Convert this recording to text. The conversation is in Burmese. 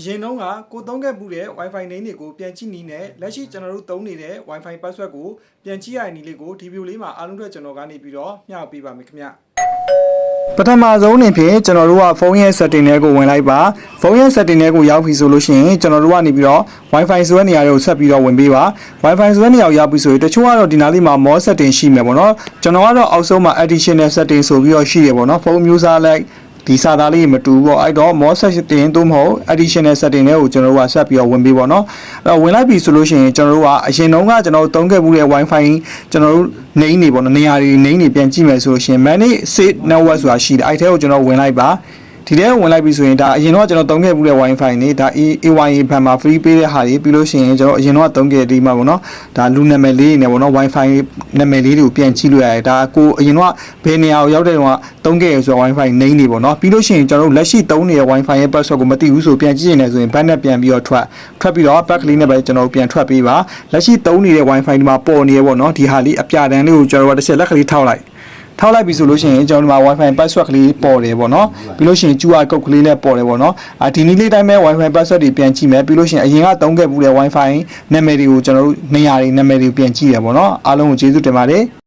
ရင်တုန်းကကိုသုံးခဲ့မှုတဲ့ Wi-Fi နည်းတွေကိုပြန်ကြည့်နည်းနဲ့လက်ရှိကျွန်တော်တို့သုံးနေတဲ့ Wi-Fi password ကိုပြန်ကြည့်ရတဲ့နည်းလေးကိုဒီဗီဒီယိုလေးမှာအားလုံးအတွက်ကျွန်တော်ကနေပြီးတော့မျှဝေပေးပါမယ်ခင်ဗျပထမဆုံးအနေဖြင့်ကျွန်တော်တို့ကဖုန်းရဲ့ setting တွေကိုဝင်လိုက်ပါဖုန်းရဲ့ setting တွေကိုရောက်ပြီဆိုလို့ရှိရင်ကျွန်တော်တို့ကနေပြီးတော့ Wi-Fi ဆိုတဲ့နေရာတွေကိုဆက်ပြီးတော့ဝင်ပေးပါ Wi-Fi ဆိုတဲ့နေရာကိုရောက်ပြီဆိုရင်တချို့ကတော့ဒီနားလေးမှာ more setting ရှိမယ်ပေါ့နော်ကျွန်တော်ကတော့အောက်ဆုံးမှာ additional setting ဆိုပြီးတော့ရှိတယ်ပေါ့နော်ဖုန်းမျိုးစားလိုက်ဒီစာသားလေးမတူဘူးပေါ့အဲ့တော့ more setting သို့မဟုတ် additional setting တွေကိုကျွန်တော်တို့ကဆက်ပြီးတော့ဝင်ပေးပေါ့နော်အဲ့တော့ဝင်လိုက်ပြီဆိုလို့ရှိရင်ကျွန်တော်တို့ကအရင်တုန်းကကျွန်တော်တို့သုံးခဲ့မှုတဲ့ Wi-Fi ကျွန်တော်တို့နေနေပေါ့နော်နေရာတွေနေနေပြန်ကြည့်မယ်ဆိုလို့ရှိရင် manage save network ဆိုတာရှိတယ်အဲ့ထဲကိုကျွန်တော်ဝင်လိုက်ပါဒီထဲဝင်လိုက်ပြီဆိုရင်ဒါအရင်တော့ကျွန်တော်သုံးခဲ့မှုတဲ့ Wi-Fi နေဒါ AYA ဘန်မှာ free ပေးတဲ့ဟာတွေပြီးလို့ရှိရင်ကျွန်တော်အရင်တော့သုံးခဲ့ဒီမှာပေါ့နော်ဒါလူနာမည်လေးနေပေါ့နော် Wi-Fi နာမည်လေးတွေကိုပြန်ကြည့်လို့ရတယ်ဒါကိုအရင်တော့ဘယ်နေရာကိုရောက်တဲ့တုန်းကသုံးခဲ့ရဆိုတော့ Wi-Fi နေနေပေါ့နော်ပြီးလို့ရှိရင်ကျွန်တော်တို့လက်ရှိသုံးနေတဲ့ Wi-Fi ရဲ့ password ကိုမသိဘူးဆိုပြန်ကြည့်နေတယ်ဆိုရင်ဘတ်နဲ့ပြန်ပြီးတော့ထွက်ပြီးတော့ back လေးနဲ့ပဲကျွန်တော်တို့ပြန်ထွက်ပေးပါလက်ရှိသုံးနေတဲ့ Wi-Fi ဒီမှာပေါ်နေရပေါ့နော်ဒီဟာလေးအပြတန်းလေးကိုကျွန်တော်တို့တစ်ချက်လက်ကလေးထောက်လိုက်ပြီဆိုလို့ရှိရင်ကျွန်တော်ဒီမှာ Wi-Fi password ကလေးပေါ်တယ်ပေါ့နော်ပြီးလို့ရှိရင် QR code ကလေးနဲ့ပေါ်တယ်ပေါ့နော်ဒီနည်းလေးတိုင်းပဲ Wi-Fi password တွေပြန်ကြည့်မယ်ပြီးလို့ရှိရင်အရင်ကသုံးခဲ့မှုတဲ့ Wi-Fi နာမည်တွေကိုကျွန်တော်တို့နေရာတွေနာမည်တွေပြန်ကြည့်ရပေါ့နော်အားလုံးကိုကျေးဇူးတင်ပါတယ်